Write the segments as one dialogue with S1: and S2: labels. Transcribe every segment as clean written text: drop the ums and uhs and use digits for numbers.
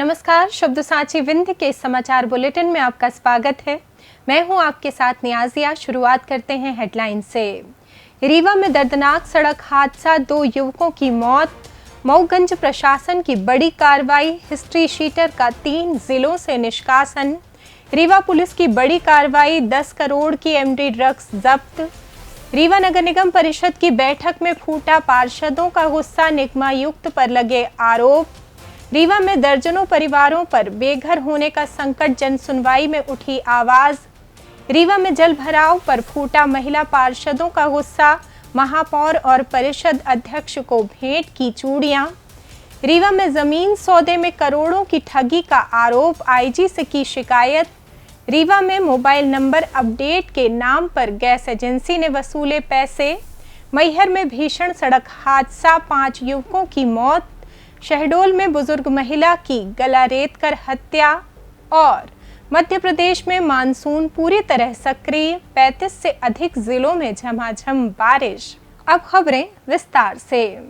S1: नमस्कार, शब्द साची विंध्य के समाचार बुलेटिन में आपका स्वागत है। मैं हूं आपके साथ नियाजिया। शुरुआत करते हैं हेडलाइन से। रीवा में दर्दनाक सड़क हादसा, 2 युवकों की मौत। मऊगंज प्रशासन की बड़ी कार्रवाई, हिस्ट्री शीटर का 3 जिलों से निष्कासन। रीवा पुलिस की बड़ी कार्रवाई, 10 करोड़ की एमडी ड्रग्स जब्त। रीवा नगर निगम परिषद की बैठक में फूटा पार्षदों का गुस्सा, निगमायुक्त पर लगे आरोप। रीवा में दर्जनों परिवारों पर बेघर होने का संकट, जन सुनवाई में उठी आवाज। रीवा में जल भराव पर फूटा महिला पार्षदों का गुस्सा, महापौर और परिषद अध्यक्ष को भेंट की चूड़ियां। रीवा में जमीन सौदे में करोड़ों की ठगी का आरोप, आईजी से की शिकायत। रीवा में मोबाइल नंबर अपडेट के नाम पर गैस एजेंसी ने वसूले पैसे। मैहर में भीषण सड़क हादसा, 5 युवकों की मौत। शहडोल में बुजुर्ग महिला की गला रेत कर हत्या। और मध्य प्रदेश में मानसून पूरी तरह सक्रिय, 35 से अधिक जिलों में झमाझम बारिश। अब खबरें विस्तार से।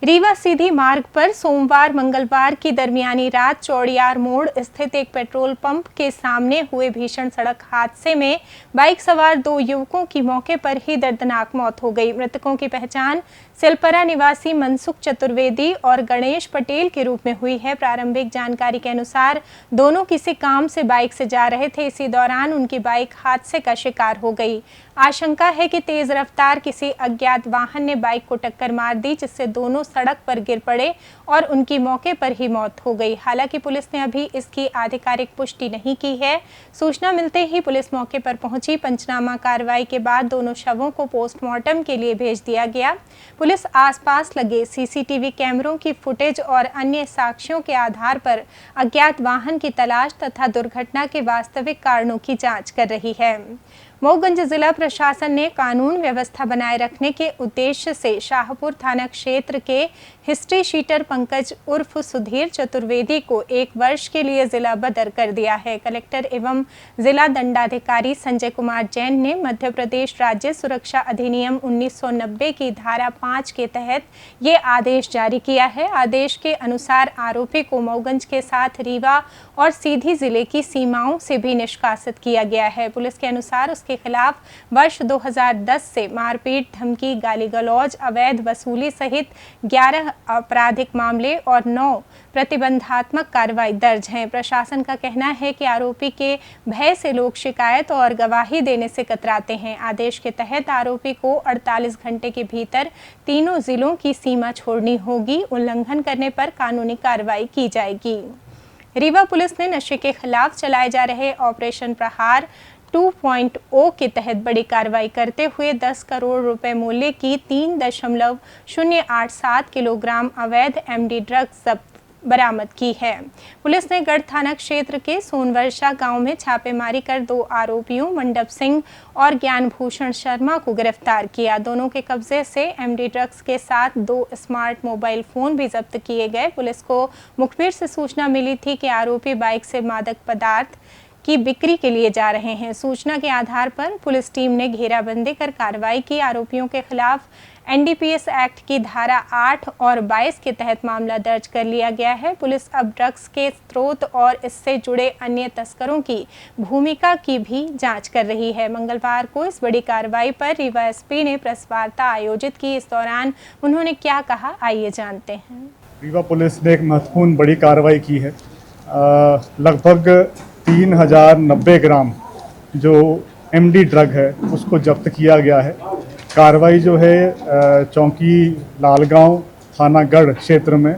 S1: रीवा सीधी मार्ग पर सोमवार मंगलवार की दरमियानी रात चौड़ियार मोड़ स्थित एक पेट्रोल पंप के सामने हुए भीषण सड़क हादसे में बाइक सवार 2 युवकों की मौके पर ही दर्दनाक मौत हो गई। मृतकों की पहचान सिलपरा निवासी मनसुख चतुर्वेदी और गणेश पटेल के रूप में हुई है। प्रारंभिक जानकारी के अनुसार दोनों किसी काम से बाइक से जा रहे थे। इसी दौरान उनकी बाइक हादसे का शिकार हो गई। आशंका है कि तेज रफ्तार किसी अज्ञात वाहन ने बाइक को टक्कर मार दी, जिससे दोनों सड़क पर गिर पड़े और उनकी मौके पर ही मौत हो गई। हालांकि पुलिस ने अभी इसकी आधिकारिक पुष्टि नहीं की है। सूचना मिलते ही पुलिस मौके पर पहुंची। पंचनामा कार्रवाई के बाद दोनों शवों को पोस्टमार्टम के लिए भेज दिया गया। पुलिस आसपास लगे सीसीटीवी कैमरों की फुटेज और अन्य साक्ष्यों के आधार पर अज्ञात वाहन की तलाश तथा दुर्घटना के वास्तविक कारणों की जांच कर रही है। मऊगंज जिला प्रशासन ने कानून व्यवस्था बनाए रखने के उद्देश्य से शाहपुर थाना क्षेत्र के हिस्ट्री शीटर पंकज उर्फ सुधीर चतुर्वेदी को 1 वर्ष के लिए जिला बदर कर दिया है। कलेक्टर एवं जिला दंडाधिकारी संजय कुमार जैन ने मध्य प्रदेश राज्य सुरक्षा अधिनियम 1990 की धारा 5 के तहत ये आदेश जारी किया है। आदेश के अनुसार आरोपी को मऊगंज के साथ रीवा और सीधी जिले की सीमाओं से भी निष्कासित किया गया है। पुलिस के अनुसार के खिलाफ वर्ष 2010 से मारपीट, धमकी, गाली गलौज, अवैध वसूली सहित 11 आपराधिक मामले और 9 प्रतिबंधात्मक कार्रवाई दर्ज हैं। प्रशासन का कहना है कि आरोपी के भय से लोग शिकायत और गवाही देने से कतराते हैं। आदेश के तहत आरोपी को 48 घंटे के भीतर तीनों जिलों की सीमा छोड़नी होगी। उल्लंघन करने पर कानूनी कार्रवाई की जाएगी। रीवा पुलिस ने नशे के खिलाफ चलाए जा रहे ऑपरेशन प्रहार 2.0 के तहत बड़ी कार्रवाई करते हुए 10 करोड़ रुपए मूल्य की 3.087 किलोग्राम अवैध एमडी ड्रग्स बरामद की है। पुलिस ने गढ़ थाना क्षेत्र के सोनवर्षा गांव में छापेमारी कर 2 आरोपियों मंडप सिंह और ज्ञानभूषण शर्मा को गिरफ्तार किया। दोनों के कब्जे से एमडी ड्रग्स के साथ 2 स्मार्ट मोबाइल फोन भी जब्त किए गए। पुलिस को मुखबिर से सूचना मिली थी कि आरोपी बाइक से मादक पदार्थ की बिक्री के लिए जा रहे हैं। सूचना के आधार पर पुलिस टीम ने घेराबंदी कर कार्रवाई की। आरोपियों के खिलाफ एनडीपीएस एक्ट की धारा 8 और 22 के तहत मामला दर्ज कर लिया गया है। पुलिस अब ड्रग्स के स्रोत और इससे जुड़े अन्य तस्करों की भूमिका की भी जांच कर रही है। मंगलवार को इस बड़ी कार्रवाई पर रीवा एसपी ने प्रेस वार्ता आयोजित की। इस दौरान उन्होंने क्या कहा, आइए जानते हैं।
S2: रीवा पुलिस ने एक महत्वपूर्ण बड़ी कार्रवाई की है। लगभग 3090 ग्राम जो एमडी ड्रग है उसको जब्त किया गया है। कार्रवाई जो है चौकी लालगांव थाना गढ़ क्षेत्र में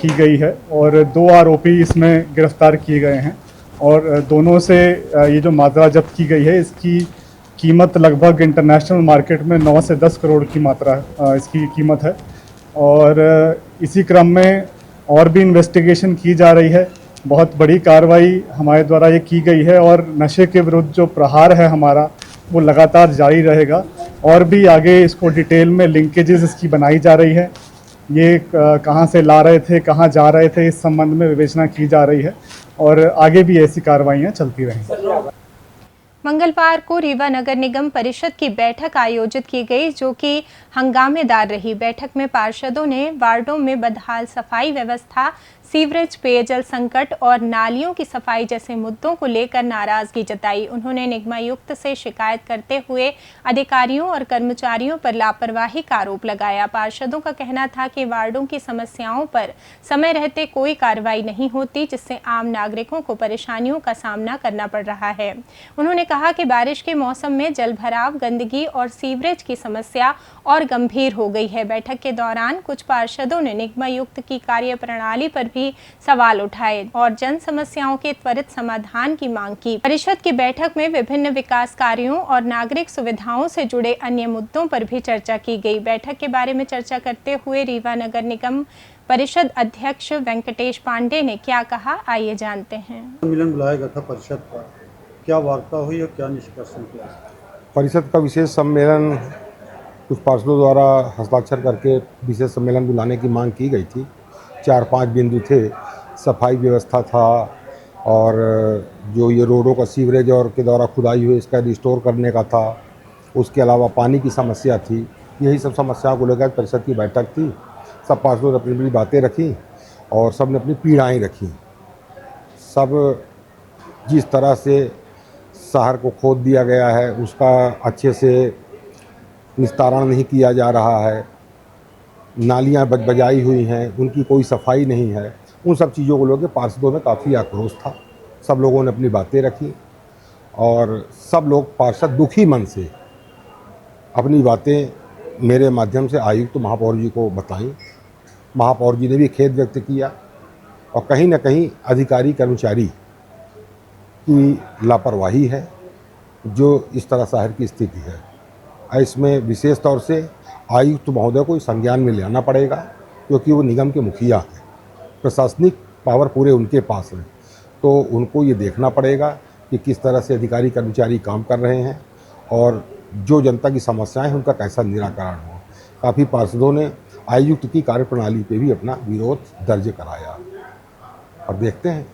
S2: की गई है और 2 आरोपी इसमें गिरफ्तार किए गए हैं और दोनों से ये जो मात्रा जब्त की गई है इसकी कीमत लगभग इंटरनेशनल मार्केट में 9 से 10 करोड़ की मात्रा इसकी कीमत है। और इसी क्रम में और भी इन्वेस्टिगेशन की जा रही है। बहुत बड़ी कार्रवाई हमारे द्वारा ये की गई है और नशे के विरुद्ध जो प्रहार है हमारा वो लगातार जारी रहेगा और भी आगे इसको डिटेल में लिंकेजेस इसकी बनाई जा रही है। ये कहाँ से ला रहे थे, कहाँ जा रहे थे, इस संबंध में विवेचना की जा रही है और आगे भी ऐसी कार्रवाइयाँ चलती रहेंगी।
S1: मंगलवार को रीवा नगर निगम परिषद की बैठक आयोजित की गई, जो कि हंगामेदार रही। बैठक में पार्षदों ने वार्डों में बदहाल सफाई व्यवस्था, सीवरेज, पेयजल संकट और नालियों की सफाई जैसे मुद्दों को लेकर नाराजगी जताई। उन्होंने निगमायुक्त से शिकायत करते हुए अधिकारियों और कर्मचारियों पर लापरवाही का आरोप लगाया। पार्षदों का कहना था कि वार्डों की समस्याओं पर समय रहते कोई कार्रवाई नहीं होती, जिससे आम नागरिकों को परेशानियों का सामना करना पड़ रहा है। उन्होंने कहा कि बारिश के मौसम में जल भराव, गंदगी और सीवरेज की समस्या और गंभीर हो गई है। बैठक के दौरान कुछ पार्षदों ने निगमायुक्त की कार्यप्रणाली पर भी सवाल उठाए और जन समस्याओं के त्वरित समाधान की मांग की। परिषद की बैठक में विभिन्न विकास कार्यों और नागरिक सुविधाओं से जुड़े अन्य मुद्दों पर भी चर्चा की गई। बैठक के बारे में चर्चा करते हुए रीवा नगर निगम परिषद अध्यक्ष वेंकटेश पांडे ने क्या कहा, आइए जानते हैं।
S3: सम्मेलन बुलाया गया था परिषद का, क्या वार्ता हुई और क्या निष्कर्ष निकला?
S4: परिषद का विशेष सम्मेलन कुछ पार्षदों द्वारा हस्ताक्षर करके विशेष सम्मेलन बुलाने की मांग की गई थी। 4-5 बिंदु थे। सफाई व्यवस्था था और जो ये रोडों का सीवरेज और के द्वारा खुदाई हुई इसका रिस्टोर करने का था। उसके अलावा पानी की समस्या थी। यही सब समस्याओं को लेकर परिषद की बैठक थी। सब पार्षदों ने अपनी अपनी बातें रखी और सब ने अपनी पीड़ाएँ रखी। सब जिस तरह से शहर को खोद दिया गया है उसका अच्छे से निस्तारण नहीं किया जा रहा है, नालियाँ बजाई हुई हैं, उनकी कोई सफाई नहीं है। उन सब चीज़ों को लेकर पार्षदों में काफ़ी आक्रोश था। सब लोगों ने अपनी बातें रखी और सब लोग पार्षद दुखी मन से अपनी बातें मेरे माध्यम से आयुक्त महापौर जी को बताई। महापौर जी ने भी खेद व्यक्त किया और कहीं न कहीं अधिकारी कर्मचारी की लापरवाही है जो इस तरह शहर की स्थिति है। इसमें विशेष तौर से आयुक्त महोदय को इस संज्ञान में लेना पड़ेगा क्योंकि वो निगम के मुखिया हैं, प्रशासनिक पावर पूरे उनके पास है। तो उनको ये देखना पड़ेगा कि किस तरह से अधिकारी कर्मचारी काम कर रहे हैं और जो जनता की समस्याएं हैं उनका कैसा निराकरण हो। काफ़ी पार्षदों ने आयुक्त की कार्यप्रणाली पे भी अपना विरोध दर्ज कराया और देखते हैं।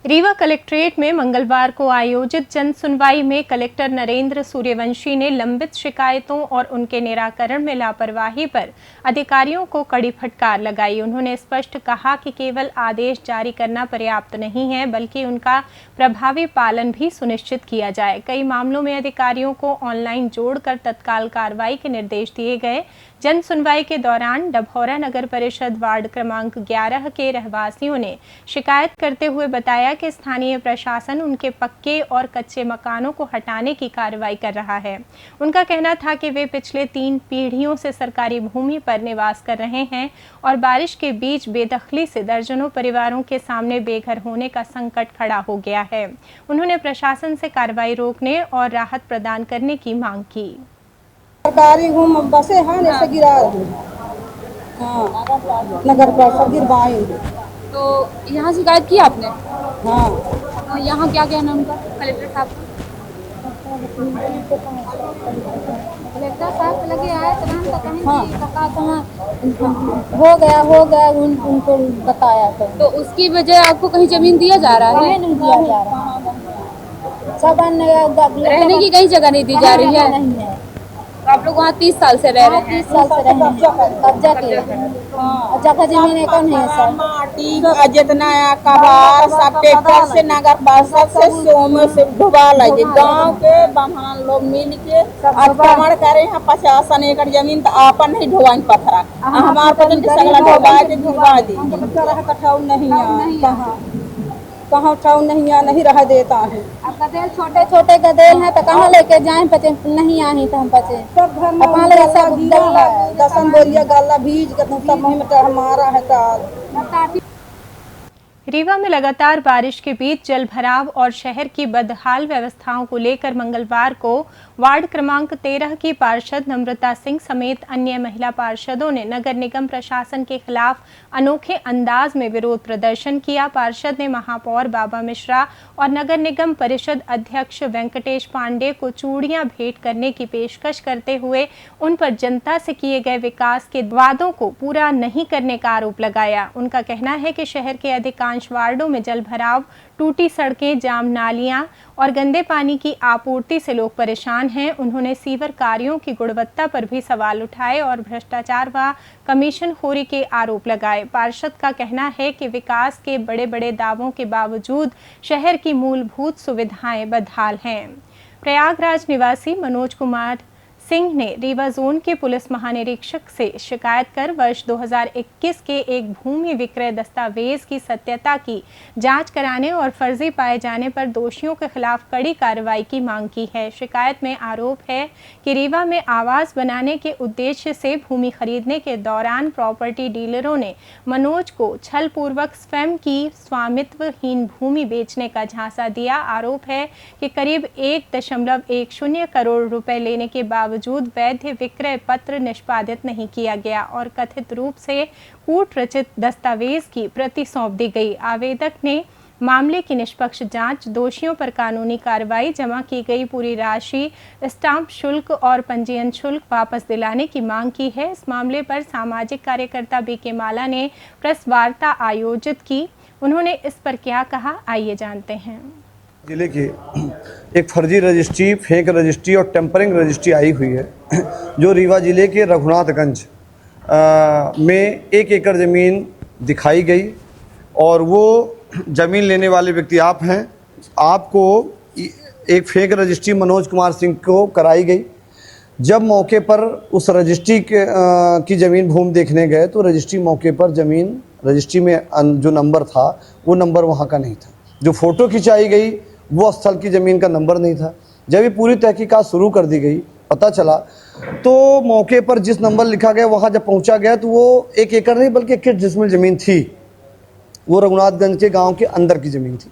S1: रीवा कलेक्ट्रेट में मंगलवार को आयोजित जन सुनवाई में कलेक्टर नरेंद्र सूर्यवंशी ने लंबित शिकायतों और उनके निराकरण में लापरवाही पर अधिकारियों को कड़ी फटकार लगाई। उन्होंने स्पष्ट कहा कि केवल आदेश जारी करना पर्याप्त नहीं है, बल्कि उनका प्रभावी पालन भी सुनिश्चित किया जाए। कई मामलों में अधिकारियों को ऑनलाइन जोड़कर तत्काल कार्रवाई के निर्देश दिए गए। जन सुनवाई के दौरान डभौरा नगर परिषद वार्ड क्रमांक 11 के रहवासियों ने शिकायत करते हुए बताया कि स्थानीय प्रशासन उनके पक्के और कच्चे मकानों को हटाने की कार्रवाई कर रहा है। उनका कहना था कि वे पिछले 3 पीढ़ियों से सरकारी भूमि पर निवास कर रहे हैं और बारिश के बीच बेदखली से दर्जनों परिवारों के सामने बेघर होने का संकट खड़ा हो गया है। उन्होंने प्रशासन से कार्रवाई रोकने और राहत प्रदान करने की मांग की।
S5: सरकारी घूम बसे हैं ऐसे गिरा हाँ नगर परिषद गिरवाई।
S6: तो यहाँ शिकायत की आपने?
S5: हाँ।
S6: तो यहाँ क्या कहना उनका कलेक्टर साहब?
S7: कलेक्टर साहब लगे आए तुरंत कहीं
S5: हाँ।
S7: तो हो गया उनको बताया
S6: तो उसकी वजह आपको कहीं जमीन दिया जा रहा है?
S7: नहीं दिया जा रहा सब
S6: रहने की कहीं जगह नहीं दी जा रही है?
S7: नहीं है।
S6: तो आप लोग वहाँ 30 साल से रह रहे हैं?
S7: 30 साल से रहे हैं। कब्जा के जगह जमीन कौन है सर?
S5: माटी जितना कबार सब ट्रैक्टर से नगर परिषद से सोम से डुबा लगे। गांव के बहान लोग मिल के अतिक्रमण करे हैं 50 एकड़ जमीन तो आपन नहीं ढोवाई पथरा हमारे पतन के सगला ढोवा के गिरवा दी। कठाऊ नहीं कहाँ उठाऊ नहीं रह देता है।
S7: अब गदेल छोटे छोटे गदेल हैं तो कहाँ लेके जाए? बचे नहीं आई तो हम बचे
S5: सब घर में सब दसन बोरिया गाला भीज के सब में हमारा है।
S1: रीवा में लगातार बारिश के बीच जल भराव और शहर की बदहाल व्यवस्थाओं को लेकर मंगलवार को वार्ड क्रमांक 13 की पार्षद नम्रता सिंह समेत अन्य महिला पार्षदों ने नगर निगम प्रशासन के खिलाफ अनोखे अंदाज में विरोध प्रदर्शन किया। पार्षद ने महापौर बाबा मिश्रा और नगर निगम परिषद अध्यक्ष वेंकटेश पांडे को चूड़ियां भेंट करने की पेशकश करते हुए उन पर जनता से किए गए विकास के वादों को पूरा नहीं करने का आरोप लगाया। उनका कहना है कि शहर के अधिकांश अधिकांश वार्डों में जल भराव, टूटी सड़कें, जाम नालियां और गंदे पानी की आपूर्ति से लोग परेशान हैं। उन्होंने सीवर कार्यों की गुणवत्ता पर भी सवाल उठाए और भ्रष्टाचार व कमीशनखोरी के आरोप लगाए। पार्षद का कहना है कि विकास के बड़े बड़े दावों के बावजूद शहर की मूलभूत सुविधाएं बदहाल हैं। प्रयागराज निवासी मनोज कुमार सिंह ने रीवा जोन के पुलिस महानिरीक्षक से शिकायत कर वर्ष 2021 के एक भूमि विक्रय दस्तावेज की सत्यता की जांच कराने और फर्जी पाए जाने पर दोषियों के खिलाफ कड़ी कार्रवाई की मांग की है। शिकायत में आरोप है कि रीवा में आवास बनाने के उद्देश्य से भूमि खरीदने के दौरान प्रॉपर्टी डीलरों ने मनोज को छलपूर्वक स्वयं की स्वामित्वहीन भूमि बेचने का झांसा दिया। आरोप है कि करीब 1.10 करोड़ रुपए लेने के बावजूद वैध विक्रय पत्र निष्पादित नहीं किया गया और कथित रूप से कूट रचित दस्तावेज की प्रति सौंप दी गई। आवेदक ने मामले की निष्पक्ष जांच, दोषियों पर कानूनी कार्रवाई, जमा की गई पूरी राशि, स्टाम्प शुल्क और पंजीयन शुल्क वापस दिलाने की मांग की है। इस मामले पर सामाजिक कार्यकर्ता बीके माला ने प्रेस वार्ता आयोजित की। उन्होंने इस पर क्या कहा, आइए जानते हैं।
S8: जिले की एक फर्जी रजिस्ट्री, फेक रजिस्ट्री और टेम्परिंग रजिस्ट्री आई हुई है, जो रीवा जिले के रघुनाथगंज में 1 एकड़ ज़मीन दिखाई गई और वो ज़मीन लेने वाले व्यक्ति आप हैं। आपको एक फेक रजिस्ट्री मनोज कुमार सिंह को कराई गई। जब मौके पर उस रजिस्ट्री की ज़मीन भूमि देखने गए तो रजिस्ट्री मौके पर ज़मीन रजिस्ट्री में जो नंबर था वो नंबर वहाँ का नहीं था। जो फ़ोटो खिंचाई गई वो स्थल की ज़मीन का नंबर नहीं था। जब ये पूरी तहकीकात शुरू कर दी गई, पता चला तो मौके पर जिस नंबर लिखा गया वहाँ जब पहुँचा गया तो वो 1 एकड़ नहीं बल्कि 21 डिसमिल ज़मीन थी। वो रघुनाथगंज के गांव के अंदर की ज़मीन थी,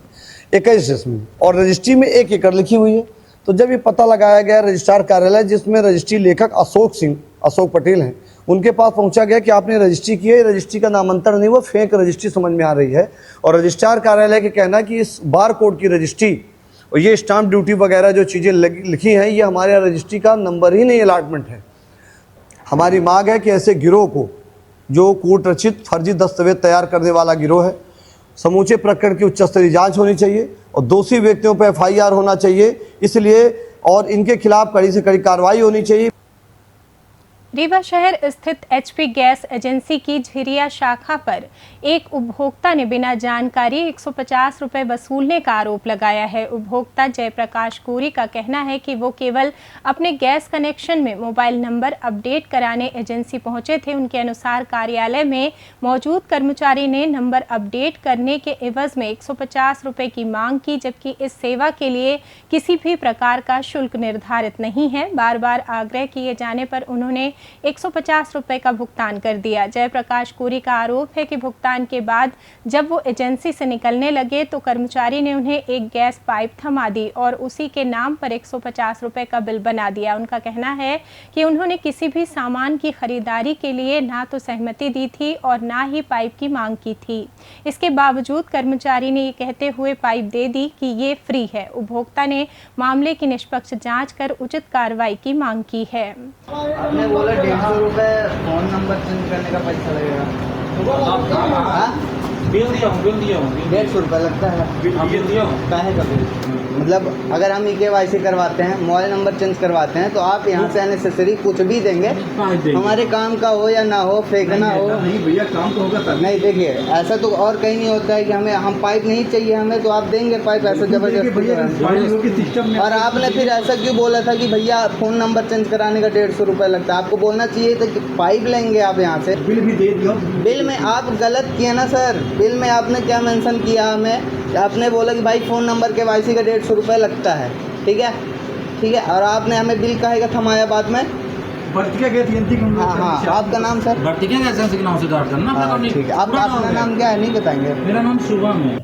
S8: 21 डिसमिल, और रजिस्ट्री में 1 एकड़ लिखी हुई है। तो जब ये पता लगाया गया रजिस्ट्रार कार्यालय, जिसमें रजिस्ट्री लेखक अशोक पटेल हैं, उनके पास पहुंचा गया कि आपने रजिस्ट्री की है, रजिस्ट्री का नामांतर नहीं, वो फेक रजिस्ट्री समझ में आ रही है। और रजिस्ट्रार कार्यालय के कहना कि इस बार कोड की रजिस्ट्री और ये स्टाम्प ड्यूटी वगैरह जो चीज़ें लिखी हैं, ये हमारे यहाँ रजिस्ट्री का नंबर ही नहीं, अलॉटमेंट है। हमारी मांग है कि ऐसे गिरोह को, जो कूट रचित फर्जी दस्तावेज तैयार करने वाला गिरोह है, समूचे प्रकरण की उच्च स्तरीय जाँच होनी चाहिए और दोषी व्यक्तियों पर FIR होना चाहिए, इसलिए और इनके खिलाफ कड़ी से कड़ी कार्रवाई होनी चाहिए।
S1: रीवा शहर स्थित HP गैस एजेंसी की झिरिया शाखा पर एक उपभोक्ता ने बिना जानकारी 150 रुपए वसूलने का आरोप लगाया है। उपभोक्ता जयप्रकाश कोरी का कहना है कि वो केवल अपने गैस कनेक्शन में मोबाइल नंबर अपडेट कराने एजेंसी पहुंचे थे। उनके अनुसार कार्यालय में मौजूद कर्मचारी ने नंबर अपडेट करने के एवज में 150 रुपए की मांग की, जबकि इस सेवा के लिए किसी भी प्रकार का शुल्क निर्धारित नहीं है। बार बार आग्रह किए जाने पर उन्होंने 150 रुपए का भुगतान कर दिया। जयप्रकाश कोरी का आरोप है कि भुगतान के बाद जब वो एजेंसी से निकलने लगे तो कर्मचारी ने उन्हें एक गैस पाइप थमा दी और उसी के नाम पर 150 रुपए का बिल बना दिया। उनका कहना है कि उन्होंने किसी भी सामान की खरीदारी के लिए ना तो सहमति दी थी और ना ही पाइप की मांग की थी। इसके बावजूद कर्मचारी ने ये कहते हुए पाइप दे दी कि ये फ्री है। उपभोक्ता ने मामले की निष्पक्ष जाँच कर उचित कार्रवाई की मांग की है।
S9: 150 रुपए फोन नंबर चेंज करने का पैसा लगेगा। बिल दिया हूँ 150 रुपये लगता है। बिल दिया हूँ काहे का बिल? मतलब अगर हम KYC करवाते हैं, मोबाइल नंबर चेंज करवाते हैं, तो आप यहाँ से अननेसेसरी कुछ भी देंगे, हमारे काम का हो या ना हो, फेंकना हो। नहीं भैया, काम तो होगा सर। नहीं, देखिए ऐसा तो और कहीं नहीं होता है कि हमें हम पाइप नहीं चाहिए हमें तो आप देंगे पाइप, ऐसा जबरदस्ती। और आपने फिर ऐसा क्यों बोला था कि भैया फ़ोन नंबर चेंज कराने का 150 रुपये लगता है? आपको बोलना चाहिए था कि पाइप लेंगे आप यहाँ से। बिल भी दे दिया। बिल में आप गलत किए ना सर। बिल में आपने क्या मेंशन किया हमें? आपने बोला कि भाई फ़ोन नंबर KYC का 150 रुपये लगता है, ठीक है। और आपने हमें बिल काहे का थमाया बाद में? हाँ, आपका नाम सर?
S10: के नाम से डाल करना।
S9: हाँ, ठीक है। आपका अपना नाम क्या है, नहीं बताएंगे?
S10: मेरा नाम शुभम है।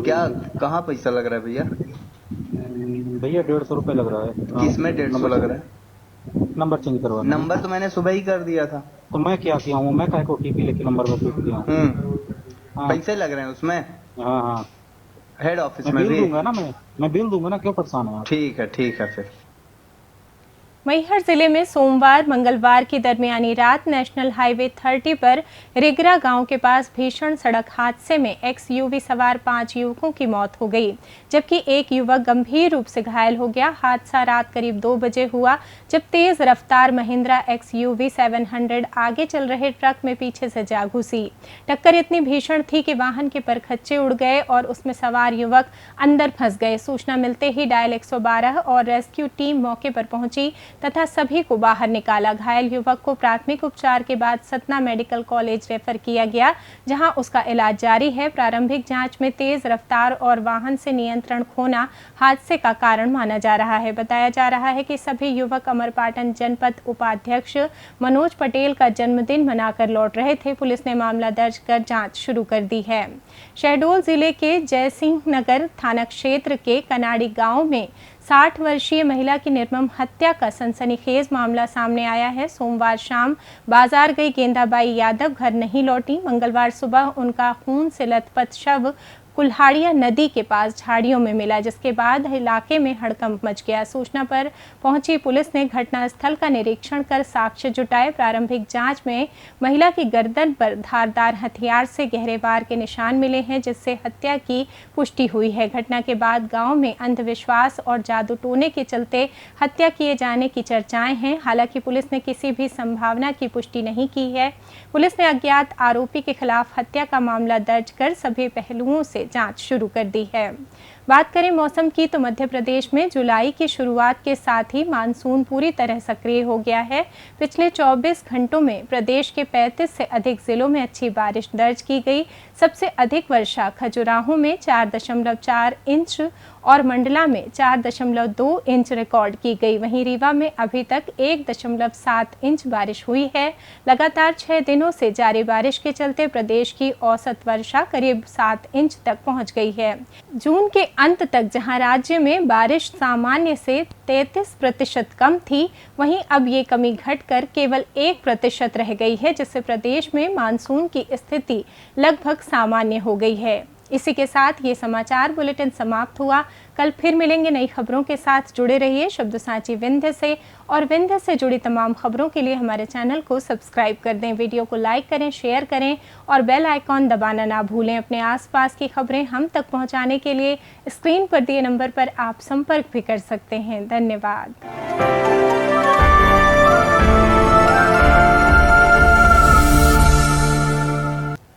S9: क्या कहाँ पैसा लग रहा है भैया?
S10: भैया 150 रुपये लग रहा है।
S9: किसमें 150 लग रहा है?
S10: नंबर चेंज करवा।
S9: नंबर तो मैंने सुबह ही कर दिया था।
S10: तो मैं क्या किया हूँ? मैं काहे को OTP लेके नंबर पर भेज दिया हूँ।
S9: पैसे लग रहे हैं उसमें?
S10: हाँ।
S9: हेड ऑफिस में
S10: बिल दूंगा ना, मैं बिल दूंगा ना, क्यों परेशान है?
S9: ठीक है फिर।
S1: मैहर जिले में सोमवार मंगलवार की दरमियानी रात नेशनल हाईवे 30 पर रिगरा गांव के पास भीषण सड़क हादसे में XUV सवार 5 युवकों की मौत हो गई, जबकि एक युवक गंभीर रूप से घायल हो गया। हादसा रात करीब 2 बजे हुआ, जब तेज रफ्तार महिंद्रा XUV 700 आगे चल रहे ट्रक में पीछे से जा घुसी। टक्कर इतनी भीषण थी कि वाहन के परखच्चे उड़ गए और उसमें सवार युवक अंदर फंस गए। सूचना मिलते ही डायल 112 और रेस्क्यू टीम मौके पर पहुंची तथा सभी को बाहर निकाला। घायल युवक को प्राथमिक उपचार के बाद सतना मेडिकल कॉलेज रेफर किया गया, जहां उसका इलाज जारी है। प्रारंभिक जांच में तेज रफ्तार और वाहन से नियंत्रण खोना हादसे का कारण माना जा रहा है। बताया जा रहा है कि सभी युवक अमरपाटन जनपद उपाध्यक्ष मनोज पटेल का जन्मदिन मनाकर लौट रहे थे। पुलिस ने मामला दर्ज कर जाँच शुरू कर दी है। शहडोल जिले के जयसिंह नगर थाना क्षेत्र के कनाड़ी गांव में 60 वर्षीय महिला की निर्मम हत्या का सनसनीखेज मामला सामने आया है। सोमवार शाम बाजार गई गेंदाबाई यादव घर नहीं लौटी। मंगलवार सुबह उनका खून से लथपथ शव कुल्हाड़िया नदी के पास झाड़ियों में मिला, जिसके बाद इलाके में हड़कंप मच गया। सूचना पर पहुंची पुलिस ने घटनास्थल का निरीक्षण कर साक्ष्य जुटाए। प्रारंभिक जांच में महिला की गर्दन पर धारदार हथियार से गहरे वार के निशान मिले हैं, जिससे हत्या की पुष्टि हुई है। घटना के बाद गांव में अंधविश्वास और जादू टोने के चलते हत्या किए जाने की चर्चाएं हैं। हालांकि पुलिस ने किसी भी संभावना की पुष्टि नहीं की है। पुलिस ने अज्ञात आरोपी के खिलाफ हत्या का मामला दर्ज कर सभी पहलुओं से जांच शुरू कर दी है। बात करें मौसम की तो मध्य प्रदेश में जुलाई की शुरुआत के साथ ही मानसून पूरी तरह सक्रिय हो गया है। पिछले 24 घंटों में प्रदेश के 35 से अधिक जिलों में अच्छी बारिश दर्ज की गई। सबसे अधिक वर्षा खजुराहो में 4.4 इंच और मंडला में 4.2 इंच रिकॉर्ड की गई। वहीं रीवा में अभी तक 1.7 इंच बारिश हुई है। लगातार 6 दिनों से जारी बारिश के चलते प्रदेश की औसत वर्षा करीब 7 इंच तक पहुंच गई है। जून के अंत तक जहां राज्य में बारिश सामान्य से 33% कम थी, वहीं अब ये कमी घटकर केवल 1% रह गई है, जिससे प्रदेश में मानसून की स्थिति लगभग सामान्य हो गई है। इसी के साथ ये समाचार बुलेटिन समाप्त हुआ। कल फिर मिलेंगे नई खबरों के साथ। जुड़े रहिए शब्दसाची विंध्य से, और विंध्य से जुड़ी तमाम खबरों के लिए हमारे चैनल को सब्सक्राइब कर दें। वीडियो को लाइक करें, शेयर करें और बेल आइकॉन दबाना ना भूलें। अपने आसपास की खबरें हम तक पहुंचाने के लिए स्क्रीन पर दिए नंबर पर आप संपर्क भी कर सकते हैं। धन्यवाद।